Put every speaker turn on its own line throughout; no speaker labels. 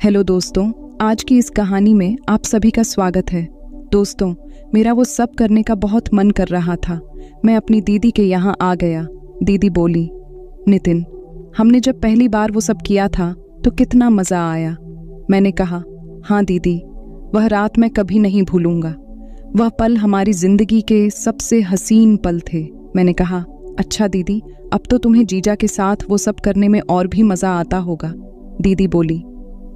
Hello दोस्तों, आज की इस कहानी में आप सभी का स्वागत है। दोस्तों, मेरा वो सब करने का बहुत मन कर रहा था। मैं अपनी दीदी के यहाँ आ गया। दीदी बोली, नितिन, हमने जब पहली बार वो सब किया था तो कितना मज़ा आया। मैंने कहा, हाँ दीदी, वह रात मैं कभी नहीं भूलूंगा। वह पल हमारी जिंदगी के सबसे हसीन पल थे। मैंने कहा, अच्छा दीदी, अब तो तुम्हें जीजा के साथ वो सब करने में और भी मज़ा आता होगा। दीदी बोली,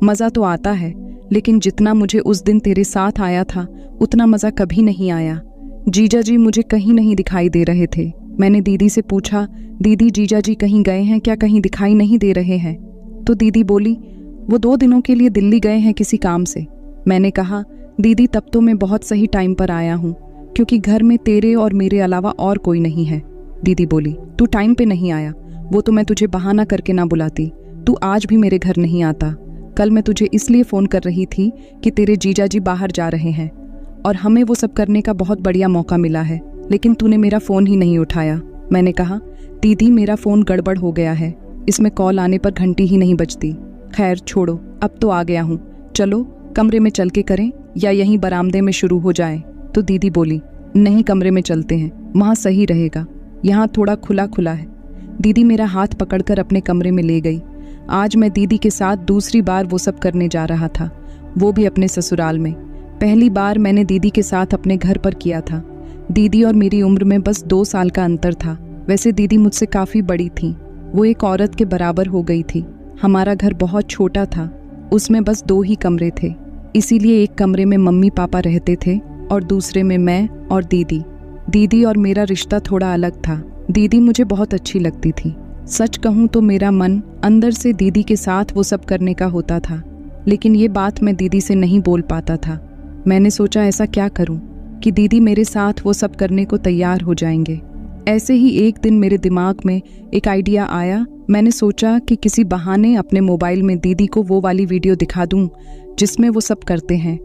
मज़ा तो आता है, लेकिन जितना मुझे उस दिन तेरे साथ आया था उतना मज़ा कभी नहीं आया। जीजा जी मुझे कहीं नहीं दिखाई दे रहे थे। मैंने दीदी से पूछा, दीदी जीजा जी कहीं गए हैं क्या, कहीं दिखाई नहीं दे रहे हैं? तो दीदी बोली, वो 2 दिनों के लिए दिल्ली गए हैं किसी काम से। मैंने कहा, दीदी तब तो मैं बहुत सही टाइम पर आया हूँ, क्योंकि घर में तेरे और मेरे अलावा और कोई नहीं है। दीदी बोली, तू टाइम पे नहीं आया, वो तो मैं तुझे बहाना करके ना बुलाती। तू आज भी मेरे घर नहीं आता। कल मैं तुझे इसलिए फ़ोन कर रही थी कि तेरे जीजा जी बाहर जा रहे हैं और हमें वो सब करने का बहुत बढ़िया मौका मिला है, लेकिन तूने मेरा फ़ोन ही नहीं उठाया। मैंने कहा, दीदी मेरा फ़ोन गड़बड़ हो गया है, इसमें कॉल आने पर घंटी ही नहीं बजती। खैर छोड़ो, अब तो आ गया हूँ, चलो कमरे में चल के करें या यहीं बरामदे में शुरू हो जाए। तो दीदी बोली, नहीं कमरे में चलते हैं, वहाँ सही रहेगा, यहाँ थोड़ा खुला खुला है। दीदी मेरा हाथ पकड़कर अपने कमरे में ले गई। आज मैं दीदी के साथ दूसरी बार वो सब करने जा रहा था, वो भी अपने ससुराल में। पहली बार मैंने दीदी के साथ अपने घर पर किया था। दीदी और मेरी उम्र में बस 2 साल का अंतर था। वैसे दीदी मुझसे काफ़ी बड़ी थी, वो एक औरत के बराबर हो गई थी। हमारा घर बहुत छोटा था, उसमें बस 2 ही कमरे थे, इसीलिए एक कमरे में मम्मी पापा रहते थे और दूसरे में मैं और दीदी। दीदी और मेरा रिश्ता थोड़ा अलग था। दीदी मुझे बहुत अच्छी लगती थी। सच कहूँ तो मेरा मन अंदर से दीदी के साथ वो सब करने का होता था, लेकिन ये बात मैं दीदी से नहीं बोल पाता था। मैंने सोचा ऐसा क्या करूँ कि दीदी मेरे साथ वो सब करने को तैयार हो जाएंगे। ऐसे ही एक दिन मेरे दिमाग में एक आइडिया आया। मैंने सोचा कि किसी बहाने अपने मोबाइल में दीदी को वो वाली वीडियो दिखा दूँ जिसमें वो सब करते हैं,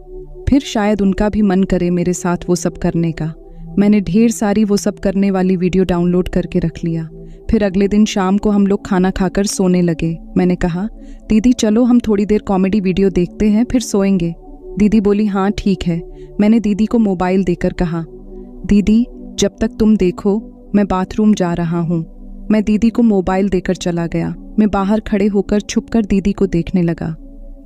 फिर शायद उनका भी मन करे मेरे साथ वो सब करने का। मैंने ढेर सारी वो सब करने वाली वीडियो डाउनलोड करके रख लिया। फिर अगले दिन शाम को हम लोग खाना खाकर सोने लगे। मैंने कहा, दीदी चलो हम थोड़ी देर कॉमेडी वीडियो देखते हैं, फिर सोएंगे। दीदी बोली, हाँ ठीक है। मैंने दीदी को मोबाइल देकर कहा, दीदी जब तक तुम देखो मैं बाथरूम जा रहा हूँ। मैं दीदी को मोबाइल देकर चला गया। मैं बाहर खड़े होकर छुपकर दीदी को देखने लगा।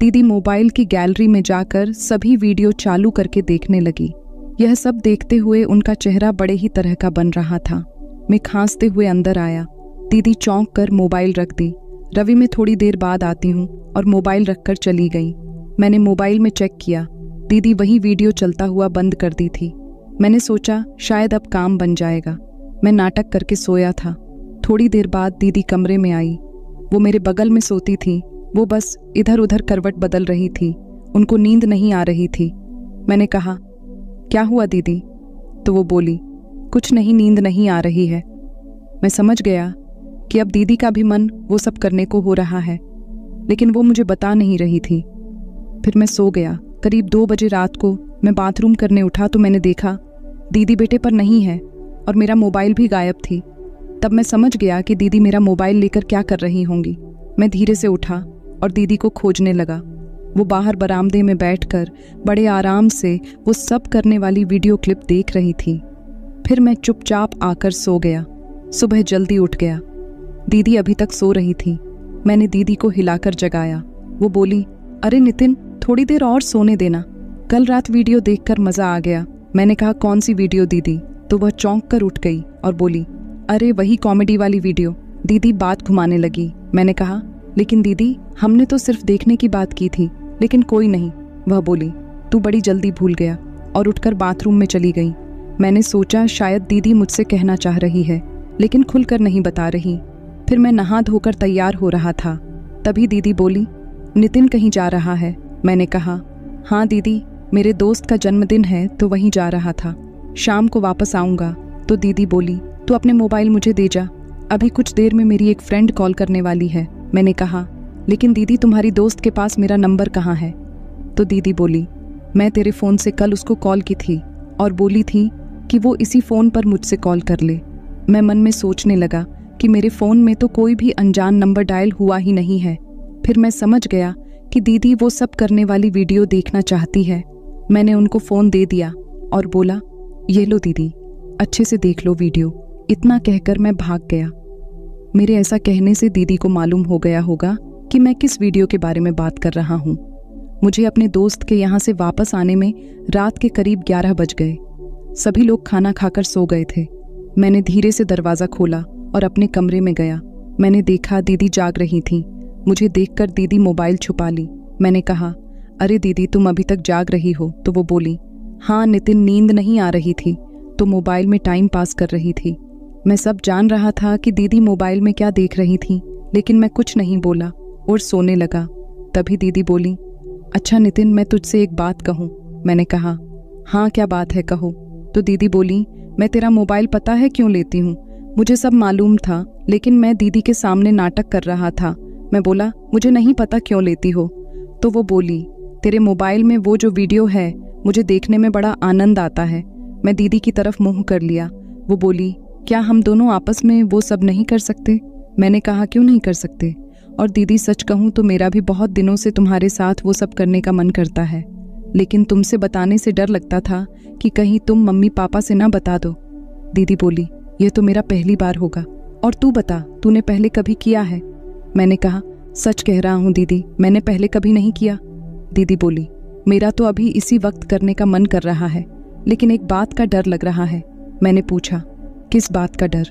दीदी मोबाइल की गैलरी में जाकर सभी वीडियो चालू करके देखने लगी। यह सब देखते हुए उनका चेहरा बड़े ही तरह का बन रहा था। मैं खांसते हुए अंदर आया। दीदी चौंक कर मोबाइल रख दी। रवि मैं थोड़ी देर बाद आती हूँ, और मोबाइल रखकर चली गई। मैंने मोबाइल में चेक किया, दीदी वही वीडियो चलता हुआ बंद कर दी थी। मैंने सोचा शायद अब काम बन जाएगा। मैं नाटक करके सोया था। थोड़ी देर बाद दीदी कमरे में आई। वो मेरे बगल में सोती थी। वो बस इधर उधर करवट बदल रही थी, उनको नींद नहीं आ रही थी। मैंने कहा, क्या हुआ दीदी? तो वो बोली, कुछ नहीं, नींद नहीं आ रही है। मैं समझ गया कि अब दीदी का भी मन वो सब करने को हो रहा है, लेकिन वो मुझे बता नहीं रही थी। फिर मैं सो गया। करीब 2 बजे रात को मैं बाथरूम करने उठा तो मैंने देखा दीदी बेटे पर नहीं है और मेरा मोबाइल भी गायब थी। तब मैं समझ गया कि दीदी मेरा मोबाइल लेकर क्या कर रही होंगी। मैं धीरे से उठा और दीदी को खोजने लगा। वो बाहर बरामदे में बैठकर बड़े आराम से वो सब करने वाली वीडियो क्लिप देख रही थी। फिर मैं चुपचाप आकर सो गया। सुबह जल्दी उठ गया। दीदी अभी तक सो रही थी। मैंने दीदी को हिलाकर जगाया। वो बोली, अरे नितिन, थोड़ी देर और सोने देना, कल रात वीडियो देखकर मज़ा आ गया। मैंने कहा, कौन सी वीडियो दीदी? तो वह चौंक कर उठ गई और बोली, अरे वही कॉमेडी वाली वीडियो। दीदी बात घुमाने लगी। मैंने कहा, लेकिन दीदी हमने तो सिर्फ देखने की बात की थी। लेकिन कोई नहीं। वह बोली, तू बड़ी जल्दी भूल गया, और उठकर बाथरूम में चली गई। मैंने सोचा शायद दीदी मुझसे कहना चाह रही है, लेकिन खुलकर नहीं बता रही। फिर मैं नहा धोकर तैयार हो रहा था, तभी दीदी बोली, नितिन कहीं जा रहा है? मैंने कहा, हाँ दीदी, मेरे दोस्त का जन्मदिन है तो वहीं जा रहा था, शाम को वापस आऊँगा। तो दीदी बोली, तू अपने मोबाइल मुझे दे जा, अभी कुछ देर में मेरी एक फ्रेंड कॉल करने वाली है। मैंने कहा, लेकिन दीदी तुम्हारी दोस्त के पास मेरा नंबर कहाँ है? तो दीदी बोली, मैं तेरे फ़ोन से कल उसको कॉल की थी और बोली थी कि वो इसी फ़ोन पर मुझसे कॉल कर ले। मैं मन में सोचने लगा कि मेरे फ़ोन में तो कोई भी अनजान नंबर डायल हुआ ही नहीं है। फिर मैं समझ गया कि दीदी वो सब करने वाली वीडियो देखना चाहती है। मैंने उनको फ़ोन दे दिया और बोला, ये लो दीदी, अच्छे से देख लो वीडियो। इतना कहकर मैं भाग गया। मेरे ऐसा कहने से दीदी को मालूम हो गया होगा कि मैं किस वीडियो के बारे में बात कर रहा हूँ। मुझे अपने दोस्त के यहाँ से वापस आने में रात के करीब 11 बज गए। सभी लोग खाना खाकर सो गए थे। मैंने धीरे से दरवाज़ा खोला और अपने कमरे में गया। मैंने देखा दीदी जाग रही थीं। मुझे देखकर दीदी मोबाइल छुपा ली। मैंने कहा, अरे दीदी तुम अभी तक जाग रही हो? तो वो बोली, हाँ नितिन, नींद नहीं आ रही थी तो मोबाइल में टाइम पास कर रही थी। मैं सब जान रहा था कि दीदी मोबाइल में क्या देख रही थी, लेकिन मैं कुछ नहीं बोला और सोने लगा। तभी दीदी बोली, अच्छा नितिन, मैं तुझसे एक बात कहूँ? मैंने कहा, हाँ क्या बात है, कहो। तो दीदी बोली, मैं तेरा मोबाइल पता है क्यों लेती हूँ? मुझे सब मालूम था, लेकिन मैं दीदी के सामने नाटक कर रहा था। मैं बोला, मुझे नहीं पता क्यों लेती हो। तो वो बोली, तेरे मोबाइल में वो जो वीडियो है मुझे देखने में बड़ा आनंद आता है। मैं दीदी की तरफ मुंह कर लिया। वो बोली, क्या हम दोनों आपस में वो सब नहीं कर सकते? मैंने कहा, क्यों नहीं कर सकते? और दीदी सच कहूँ तो मेरा भी बहुत दिनों से तुम्हारे साथ वो सब करने का मन करता है, लेकिन तुमसे बताने से डर लगता था कि कहीं तुम मम्मी पापा से ना बता दो। दीदी बोली, ये तो मेरा पहली बार होगा, और तू बता, तूने पहले कभी किया है? मैंने कहा, सच कह रहा हूँ दीदी, मैंने पहले कभी नहीं किया। दीदी बोली, मेरा तो अभी इसी वक्त करने का मन कर रहा है, लेकिन एक बात का डर लग रहा है। मैंने पूछा, किस बात का डर?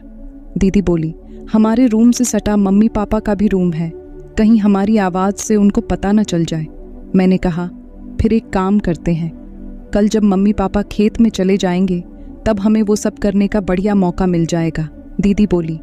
दीदी बोली, हमारे रूम से सटा मम्मी पापा का भी रूम है, कहीं हमारी आवाज़ से उनको पता न चल जाए। मैंने कहा, फिर एक काम करते हैं, कल जब मम्मी पापा खेत में चले जाएंगे तब हमें वो सब करने का बढ़िया मौका मिल जाएगा। दीदी बोली,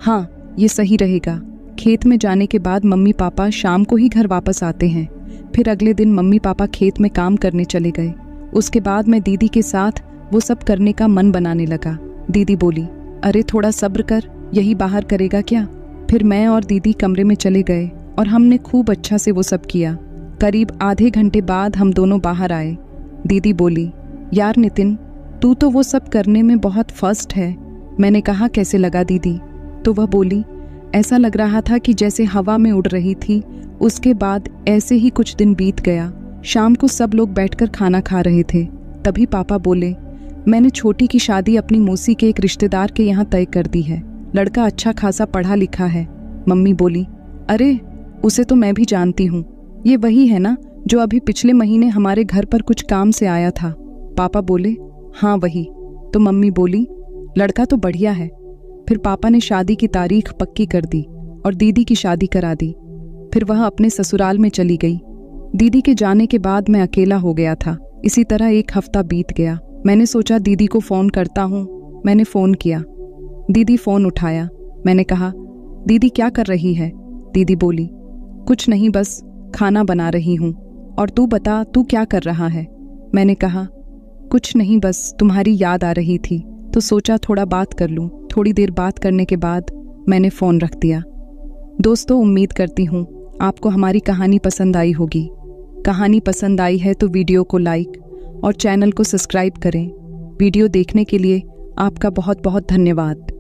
हाँ ये सही रहेगा। खेत में जाने के बाद मम्मी पापा शाम को ही घर वापस आते हैं। फिर अगले दिन मम्मी पापा खेत में काम करने चले गए। उसके बाद मैं दीदी के साथ वो सब करने का मन बनाने लगा। दीदी बोली, अरे थोड़ा सब्र कर, यही बाहर करेगा क्या? फिर मैं और दीदी कमरे में चले गए और हमने खूब अच्छा से वो सब किया। करीब आधे घंटे बाद हम दोनों बाहर आए। दीदी बोली, यार नितिन, तू तो वो सब करने में बहुत फर्स्ट है। मैंने कहा, कैसे लगा दीदी? तो वह बोली, ऐसा लग रहा था कि जैसे हवा में उड़ रही थी। उसके बाद ऐसे ही कुछ दिन बीत गया। शाम को सब लोग बैठकर खाना खा रहे थे। तभी पापा बोले, मैंने छोटी की शादी अपनी मौसी के एक रिश्तेदार के यहाँ तय कर दी है। लड़का अच्छा खासा पढ़ा लिखा है। मम्मी बोली, अरे उसे तो मैं भी जानती हूँ, ये वही है ना जो अभी पिछले महीने हमारे घर पर कुछ काम से आया था। पापा बोले, हाँ वही। तो मम्मी बोली, लड़का तो बढ़िया है। फिर पापा ने शादी की तारीख पक्की कर दी और दीदी की शादी करा दी। फिर वह अपने ससुराल में चली गई। दीदी के जाने के बाद मैं अकेला हो गया था। इसी तरह एक हफ्ता बीत गया। मैंने सोचा दीदी को फ़ोन करता हूँ। मैंने फ़ोन किया। दीदी फ़ोन उठाया। मैंने कहा, दीदी क्या कर रही है? दीदी बोली, कुछ नहीं, बस खाना बना रही हूँ। और तू बता, तू क्या कर रहा है? मैंने कहा, कुछ नहीं, बस तुम्हारी याद आ रही थी तो सोचा थोड़ा बात कर लूँ। थोड़ी देर बात करने के बाद मैंने फ़ोन रख दिया। दोस्तों, उम्मीद करती हूँ आपको हमारी कहानी पसंद आई होगी। कहानी पसंद आई है तो वीडियो को लाइक और चैनल को सब्सक्राइब करें। वीडियो देखने के लिए आपका बहुत बहुत धन्यवाद।